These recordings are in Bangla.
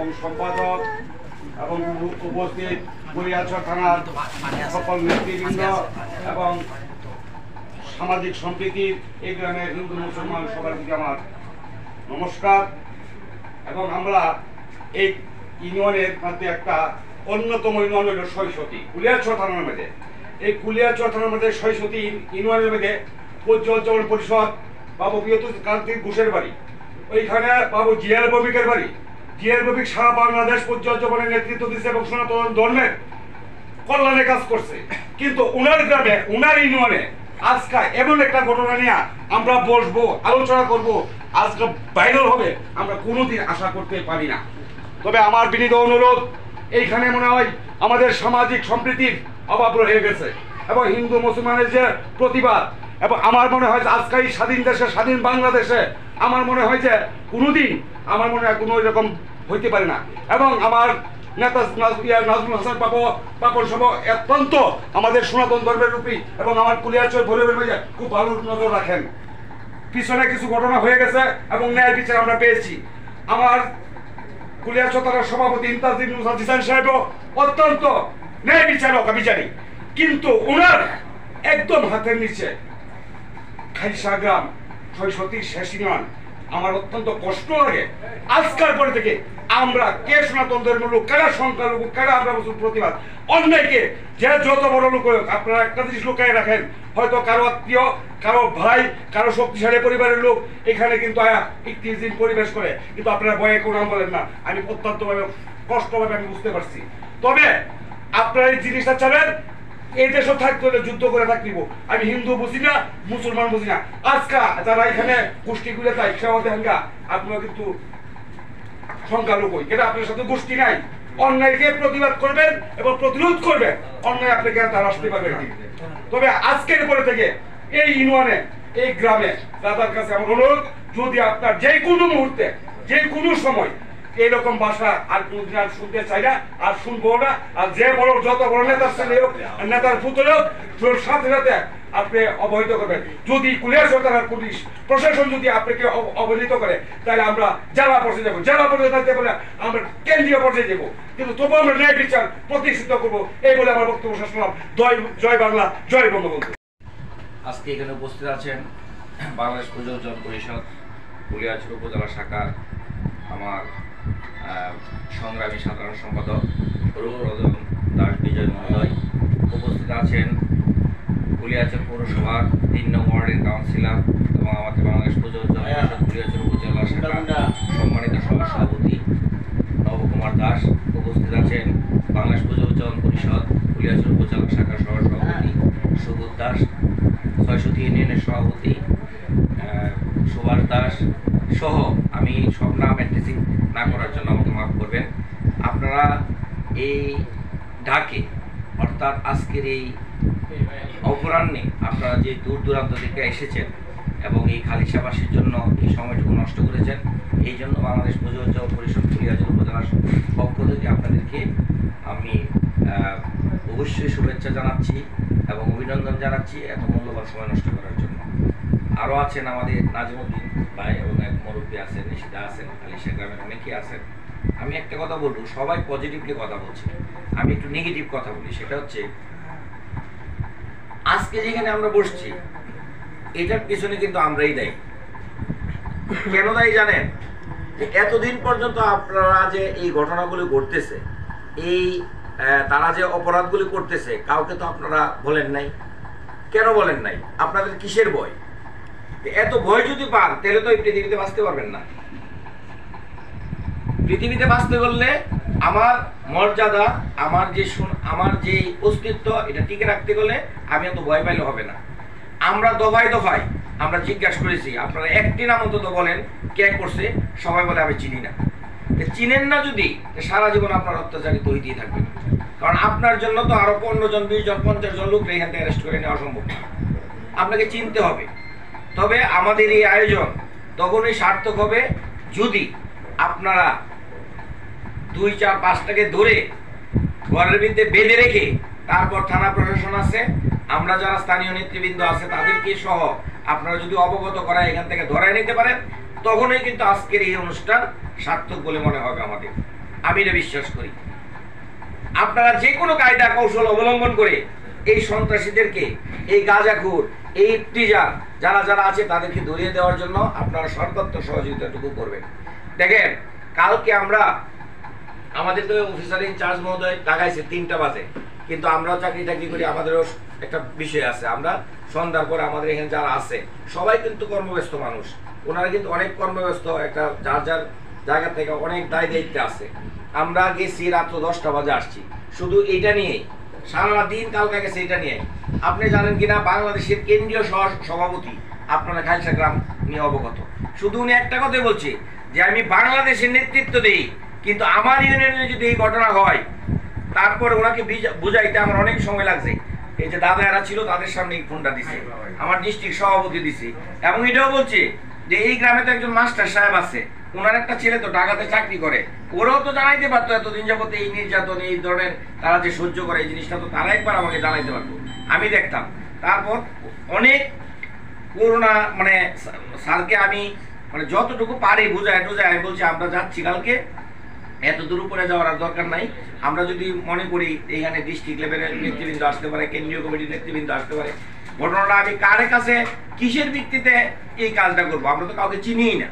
এবং সম্পাদক এবং উপস্থিত কুলিয়ারচর থানার সকল নেতৃবৃন্দ এবং সামাজিক সম্প্রীতির এই গ্রামের হিন্দু মুসলমান সবার প্রতি আমার নমস্কার। এবং আমরা এই ইউনিয়নের মধ্যে একটা অন্যতম ইউনিয়ন হল সৈসতী কুলিয়ারচর থানার মধ্যে। এই কুলিয়ারচর থানার মধ্যে সৈসতী ইউনিয়নের মধ্যে পূজ্যোজ্জীবন পরিষদ বাবু কান্তিক ঘোষের বাড়ি, ওইখানে বাবু জিয়ার ববিকের বাড়ি। জিয়ার ববিক সারা বাংলাদেশ পূজ্যোজ্জীবনের নেতৃত্ব দিচ্ছে এবং সনাতন ধর্মের কল্যাণে কাজ করছে। কিন্তু উনার গ্রামে উনার ইউনিয়নে আজকে এমন একটা ঘটনা নিয়ে আমরা বসবো, আলোচনা করব, আজকে ভাইরাল হবে, আমরা কোনোদিন আশা করতে পারি না। তবে আমার বিনীত অনুরোধ, এইখানে মনে হয় আমাদের সামাজিক সম্প্রীতির অভাব রয়ে গেছে এবং হিন্দু মুসলমানের যে প্রতিবাদ, এবং আমার মনে হয় আজকে এই স্বাধীন দেশে, স্বাধীন বাংলাদেশে আমার মনে হয় যে কোনোদিন আমার মনে হয় কোনো এরকম হইতে পারে না। এবং আমার নেতা নাজমুল হাসান পাপন সহ অত্যন্ত আমাদের সনাতন ধর্মের রূপী এবং আমার কুলিয়ারচর ভৈরবের মাঝে খুব ভালো নজর রাখেন। পিছনে কিছু ঘটনা হয়ে গেছে এবং ন্যায় বিচার আমরা পেয়েছি। আমার কুলিয়ারচর থানার সভাপতি ইমতাজ হোসেন সাহেবও অত্যন্ত ন্যায় বিচারী, কিন্তু ওনার একদম হাতের নিচে খাইসা গ্রাম সৈসতী শেষ ইউনিয়ন। আমার অত্যন্ত কষ্ট লাগে আজকাল পরে থেকে আমরা কে সনাতন ধর্মের লোক, কারা সংখ্যালঘু, কারা আমরা মুসলিম প্রতিবাদ, অন্যায়কে যে যত বড় লোক হোক আপনারা একটা জিনিস লুকায় রাখেন, হয়তো কারো আত্মীয়, কারো ভাই, কারো শক্তিশালী পরিবারের লোক এখানে কিন্তু একটি দিন পরিবেশ করে, কিন্তু আপনারা ভয়ে কোনো নাম বলেন না। আমি অত্যন্তভাবে কষ্টভাবে আমি বুঝতে পারছি। তবে আপনারা এই জিনিসটা চাবেন এই দেশও থাকতে হলে যুদ্ধ করে থাকতেইব। আমি হিন্দু বুঝি না, মুসলমান বুঝি না। আজকা যারা এখানে গোষ্ঠীগুলো যায় সেবা দেনগা, আপনারা কিন্তু সংখ্যালঘু, এটা আপনার সাথে গোষ্ঠী নাই। অন্যায়কে প্রতিবাদ করবেন এবং প্রতিরোধ করবেন, অন্যায় আপনাকে তারা আসতে পারবে না। তবে আজকের পরে থেকে এই ইউনিয়নে, এই গ্রামে দাদার কাছে আমার অনুরোধ, যদি আপনার যে কোনো মুহূর্তে, যে কোনো সময় এইরকম ভাষা আর কোনদিন আর শুনতে চাই না, আর শুনবো না। আর যে বড় যত বড় নেতার ছেলে হোক, নেতার পুত্র হোক, সাথে সাথে আপনি অবহিত করবেন। যদি কুলিয়ারচর থানার পুলিশ প্রশাসন যদি আপনাকে অবহিত করে, তাহলে আমরা জেলা পর্যায়ে যাবো, জেলা পর্যায়ে থাকতে বলে আমরা কেন্দ্রীয় পর্যায়ে যাবো, কিন্তু তবু আমরা ন্যায় বিচার প্রতিষ্ঠিত করবো। এই বলে আমার বক্তব্য শেষ করলাম। জয় বাংলা, জয় বঙ্গবন্ধু। আজকে এখানে উপস্থিত আছেন বাংলাদেশ পূজ্যোজ্জীবন পরিষদ কুলিয়ারচর উপজেলা শাখার আমার সংগ্রামী সাধারণ সম্পাদক রূপরঞ্জন দাস বিজয় মহোদয়, উপস্থিত আছেন কুলিয়ারচর পৌরসভার ৩ নং ওয়ার্ডের কাউন্সিলর এবং আমাদের বাংলাদেশ পূজ্যোজ্জীবন পরিষদ কুলিয়ারচর উপজেলা শাখার সম্মানিত সভাপতি নবকুমার দাস, উপস্থিত আছেন বাংলাদেশ পূজ্যোজ্জীবন পরিষদ কুলিয়ারচর উপজেলা শাখার সহসভাপতি সুবোধ দাস, সৈসতী ইউনিয়নের সভাপতি সুভাষ দাস সহ, আমি সব নাম অ্যাড্রেসিং না করার জন্য আমাকে মাফ করবেন। আপনারা এই ঢাকে অর্থাৎ আজকের এই অপরাহ্নে আপনারা যে দূর দূরান্ত থেকে এসেছেন এবং এই খালিশাবাসীর জন্য এই সময়টুকু নষ্ট করেছেন, এই জন্য বাংলাদেশ পূজ্যোজ্জীবন পরিষদ কুলিয়ারচর উপজেলার পক্ষ থেকে আপনাদেরকে আমি অবশ্যই শুভেচ্ছা জানাচ্ছি এবং অভিনন্দন জানাচ্ছি এত মূল্যবান সময় নষ্ট করার জন্য। আরও আছেন আমাদের নাজিমুদ্দিন ভাই এবং এক মুরব্বী আছেন, নিশিদা আছেন, খালিশা গ্রামের অনেকেই আছেন। আমি একটা কথা বলবো, সবাই পজিটিভলি কথা বলছি, আমি একটু নেগেটিভ কথা বলি। সেটা হচ্ছে আজকে যেখানে আমরা বসছি এটার পিছনে কিন্তু আমরাই দায়ী। কেন দায়ী জানেন? এতদিন পর্যন্ত আপনারা যে এই ঘটনাগুলি ঘটতেছে, এই তারা যে অপরাধগুলি করতেছে, কাউকে তো আপনারা বলেন নাই। কেন বলেন নাই? আপনাদের কিসের ভয়? এত ভয় যদি পান তাহলে তো এই পৃথিবীতে বাঁচতে পারবেন না। পৃথিবীতে বাঁচতে বললে আমার মর্যাদা, আমার যে অস্তিত্ব, এটা টিকে রাখতে গেলে আমি এত ভয় পাইলে হবে না। আমরা দফায় দফায় আমরা জিজ্ঞাসা করেছি, আপনারা একটি নাম অন্তত বলেন কে করছে। সবাই বলে আমি চিনি না। চিনেন না যদি সারা জীবন আপনার অত্যাচারিত হইতেই থাকবেন, কারণ আপনার জন্য তো আরো 15 জন, 20 জন, 50 জন লোক এখান থেকে অ্যারেস্ট করে নেওয়া সম্ভব না। আপনাকে চিনতে হবে। তবে আমাদের এই আয়োজন তখনই সার্থক হবে যদি আপনারা 2, 4, 5টাকে ধরে ঘরের ভিতরে বেঁধে রেখে, তারপর থানা প্রশাসন আছে, আমরা যারা স্থানীয় নেতৃবৃন্দ আছে তাদেরকে সহ আপনারা যদি অবগত করা এখান থেকে ধরায় নিতে পারেন, তখনই কিন্তু আজকের এই অনুষ্ঠান সার্থক বলে মনে হবে আমাদের। আমি এটা বিশ্বাস করি। আপনারা যে কোনো কায়দা কৌশল অবলম্বন করে এই সন্ত্রাসীদেরকে, এই গাঁজাখোর, এই ইফতিজার যারা যারা আছে তাদেরকে ধরিয়ে দেওয়ার জন্য আপনারা সর্বাত্মক সহযোগিতাটুকু করবেন। দেখেন, কালকে আমরা আমাদের তো অফিসার ইনচার্জ মহোদয় লাগাইছে 3টা বাজে, কিন্তু আমরাও চাকরি টাকরি করি, আমাদেরও একটা বিষয় আছে। আমরা সন্ধ্যার পরে আমাদের এখানে যারা আছে সবাই কিন্তু কর্মব্যস্ত মানুষ, ওনারা কিন্তু অনেক কর্মব্যস্ত, একটা যার যার জায়গা থেকে অনেক দায় দায়িত্বে আছে। আমরা গেছি রাত্র 10টা বাজে আসছি, শুধু এটা নিয়ে সারা দিন কালকা গেছে এটা নিয়ে। আপনি জানেন কিনা, বাংলাদেশের কেন্দ্রীয় সভাপতি আপনারা খালসা গ্রাম নিয়ে অবগত। শুধু উনি একটা কথাই বলছে যে আমি বাংলাদেশের নেতৃত্ব দেই, কিন্তু আমার ইউনিয়নে যদি এই ঘটনা হয়, তারপরে ওনাকে বুঝাইতে আমার অনেক সময় লাগছে। এই যে দাদারা ছিল তাদের সামনে ফোনটা দিছে, আমার ডিস্ট্রিক্ট সভাপতি দিছে, এবং এটাও বলছে যে এই গ্রামে তো একজন মাস্টার সাহেব আছে, ওনার একটা ছেলে তো ঢাকাতে চাকরি করে, ওরাও তো জানাইতে পারতো এতদিন যাবত এই নির্যাতন, এই ধরনের তারা যে সহ্য করে এই জিনিসটা তো তারা একবার আমাকে জানাইতে পারতো, আমি দেখতাম। তারপর অনেক করোনা মানে স্যারকে আমি মানে যতটুকু পারি বুঝায় টুজায় আমি বলছি আমরা যাচ্ছি কালকে, এত দূর উপরে যাওয়ার আর দরকার নাই। আমরা যদি মনে করি এখানে ডিস্ট্রিক্ট লেভেলের নেতৃবৃন্দ আসতে পারে, কেন্দ্রীয় কমিটির নেতৃবৃন্দ আসতে পারে, ঘটনাটা আমি কারে কাছে কিসের ভিত্তিতে এই কাজটা করবো? আমরা তো কাউকে চিনিই না।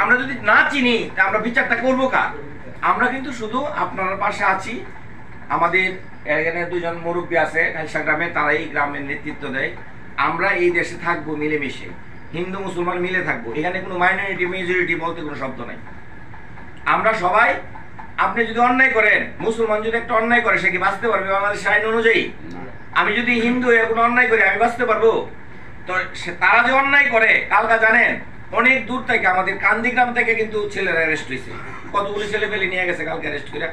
আমরা যদি না চিনি তা আমরা বিচারটা করবো কার? আমরা কিন্তু শুধু আপনার পাশে আছি। আমাদের এখানে 2জন মুরব্বী আছে খালসা গ্রামে, তারা এই গ্রামের নেতৃত্ব দেয়। আমরা এই দেশে থাকবো মিলেমিশে, হিন্দু মুসলমান মিলে থাকবো, এখানে কোনো মাইনরিটি মেজরিটি বলতে কোনো শব্দ নাই। আমরা সবাই, আপনি যদি অন্যায় করেন, মুসলমান যদি একটা অন্যায় করে সে কি বাঁচতে পারবে বাংলাদেশের আইন অনুযায়ী? আমি যদি হিন্দু হয়ে কোনো অন্যায় করি আমি বাঁচতে পারবো? তো তারা যে অন্যায় করে, কালকা জানেন অনেক দূর থেকে আমাদের কান্দিগ্রাম থেকে কিন্তু ছেলেরা অ্যারেস্ট হয়েছে, কতগুলি ছেলে পেলে নিয়ে গেছে কালকে অ্যারেস্ট করে।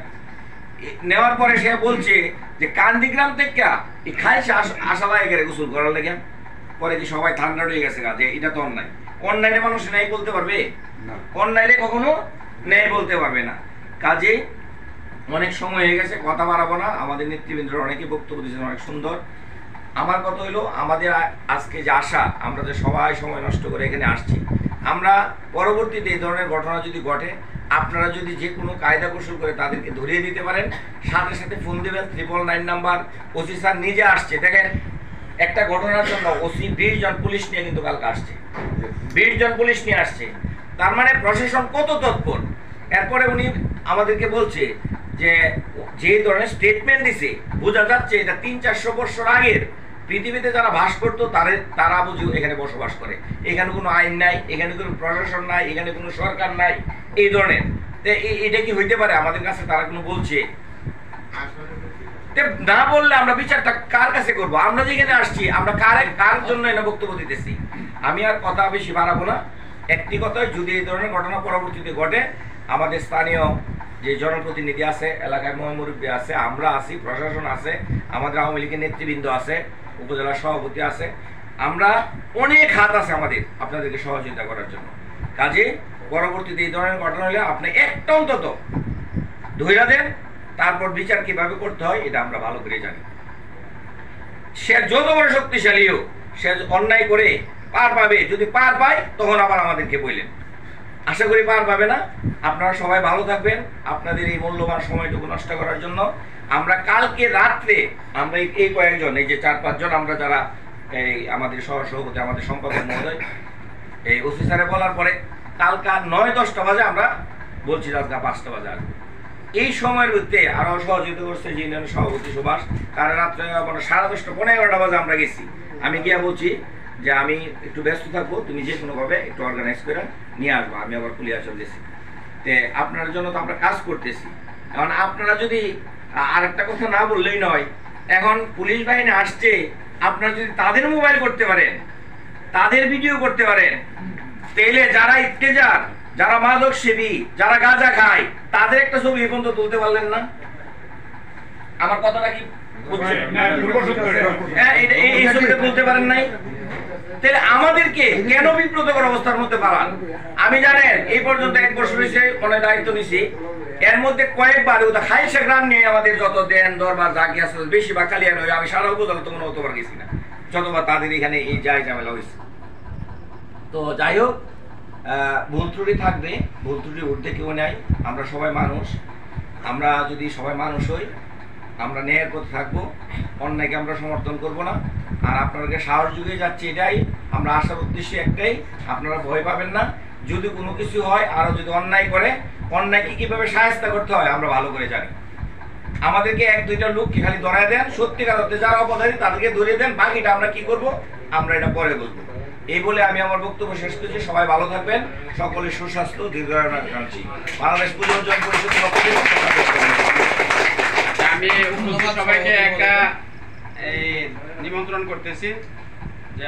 নেওয়ার পরে সে বলছে যে কান্দিগ্রাম থেকে এই খালসা আসা লাগে গেলে গোসল করার লেগে, পরে কি সবাই ঠান্ডা হয়ে গেছে যে এটা তো অন্যায়। অন্যায় মানুষ নেই বলতে পারবে? অন্যায় কখনো নেই বলতে পারবে না। কাজে অনেক সময় হয়ে গেছে, কথা বাড়াবো না। আমাদের নেতৃবৃন্দরা অনেকে বক্তব্য দিয়েছেন, অনেক সুন্দর। আমার কথা হলো, আমাদের আজকে যে আশা, আমরা যে সবাই সময় নষ্ট করে এখানে আসছি, আমরা পরবর্তীতে এই ধরনের ঘটনা যদি ঘটে, আপনারা যদি যে কোনো কায়দা কৌশল করে তাদেরকে ধরিয়ে দিতে পারেন, সাথে সাথে ফোন দেবেন 999 নাম্বার। ওসি স্যার নিজে আসছে, দেখেন একটা ঘটনার জন্য ওসি 20 জন পুলিশ নিয়ে কিন্তু কালকে আসছে, 20 জন পুলিশ নিয়ে আসছে। তার মানে প্রশাসন কত তৎপর। এরপরে উনি আমাদেরকে বলছে যে যে ধরনের স্টেটমেন্ট দিছে, বোঝা যাচ্ছে এটা 300-400 বছর আগের পৃথিবীতে যারা বাস করতো তারা বুঝি এখানে বসবাস করে। এখানে কোনো আইন নাই, এখানে কোনো প্রশাসন নাই, এখানে কোনো সরকার নাই, এই ধরনের। এটা কি হইতে পারে? আমাদের কাছে তারা কোনো বলছে না, বললে আমরা বিচারটা কার কাছে করবো? আমরা যেখানে আসছি আমরা কার জন্য এটা বক্তব্য দিতেছি? আমি আর কথা বেশি বাড়াবো না। একটি কথা, যদি এই ধরনের ঘটনা পরবর্তীতে ঘটে, আমাদের স্থানীয় যে জনপ্রতিনিধি আছে, এলাকায় মুরব্বী আছে, আমরা আছি, প্রশাসন আছে, আমাদের আওয়ামী লীগের নেতৃবৃন্দ আছে, উপজেলা সভাপতি আছে, আমরা অনেক হাত আছে আমাদের আপনাদেরকে সহযোগিতা করার জন্য। কাজে পরবর্তীতে এই ধরনের ঘটনা হলে আপনি একটা অন্তত ধৈর্য দেন, তারপর বিচার কিভাবে করতে হয় এটা আমরা ভালো করে জানি। সে যত বড় শক্তিশালী হোক, সে অন্যায় করে পার পাবে, যদি পার পায় তখন আবার আমাদেরকে বললেন। আশা করি পার পাবে না। আপনারা সবাই ভালো থাকবেন। আপনাদের এই মূল্যবান সময়টুকু নষ্ট করার জন্য আমরা কালকে রাত্রে আমরা এই কয়েকজন, এই যে 4-5 জন আমরা যারা এই আমাদের সহসভাপতি, আমাদের সম্পাদক মহোদয়, এই ওসি স্যারে বলার পরে কালকা 9-10টা বাজে আমরা বলছি রাত 5টা বাজে আসবো। এই সময়ের মধ্যে আরো সহযোগিতা করছে যে ইউনিয়নের সভাপতি সুভাষ, কারণ রাত্রে 10:30 11টা বাজে আমরা গেছি। আমি গিয়া বলছি যে আমি একটু ব্যস্ত থাকবো, তুমি যে কোনোভাবে একটু অর্গানাইজ করে নিয়ে আসবো। আমি আবার পুলিয়া চলে গেছি, তে আপনার জন্য তো আমরা কাজ করতেছি। এখন আপনারা যদি আরেকটা কথা না বললেই নয়, এখন পুলিশ বাহিনী আসছে, আপনারা যদি তাদের মোবাইল করতে পারেন, তাদের ভিডিও করতে পারেন, তাহলে যারা ইফতেজার, যারা মাদক সেবী, যারা গাঁজা খায়, তাদের একটা ছবি এখন তো তুলতে পারলেন না। আমার কথাটা কি বুঝছেন? হ্যাঁ, এই ছবিটা তুলতে পারেন নাই, তাহলে আমাদেরকে কেন বিব্রতকর অবস্থার মধ্যে পালান? আমি জানেন এই পর্যন্ত 1 বছর হয়েছে অনেক দায়িত্ব নিছি, এর মধ্যে কয়েকবার খালসা গ্রাম নিয়ে আমাদের যত দেন দরবার যা কি আছে বেশিরভাগ কালিয়ান হয়ে, আমি সারা উপজেলা তো অতবার গেছি না, যতবার তাদের এখানে এই যাই ঝামেলা হয়েছে। তো যাই হোক, ভুল ত্রুটি থাকবে, ভুল ত্রুটি উঠতে কেউ নেই, আমরা সবাই মানুষ। আমরা যদি সবাই মানুষ হই, আমরা ন্যায়ের পথে থাকবো, অন্যায়কে আমরা সমর্থন করব না। আর আপনাদেরকে সাহস যুগিয়ে যাচ্ছি এটাই, আমরা আসার উদ্দেশ্য একটাই, আপনারা ভয় পাবেন না। যদি কোনো কিছু হয়, আরও যদি অন্যায় করে, অন্যায়কে কীভাবে সাহায্য করতে হয় আমরা ভালো করে জানি। আমাদেরকে এক দুইটা লোককে খালি ধরায় দেন, সত্যিকার অর্থে যারা অপরাধী তাদেরকে ধরিয়ে দেন, বাকিটা আমরা কি করব আমরা এটা পরে বলবো। এই বলে আমি আমার বক্তব্য শেষ করছি। সবাই ভালো থাকবেন, সকলের সুস্বাস্থ্য দীর্ঘায়ু কামনা। বাংলাদেশ পূজা অর্জন পরিষদের পক্ষ থেকে আমি উপস্থিত সবাইকে একটা নিমন্ত্রণ করতেছি যে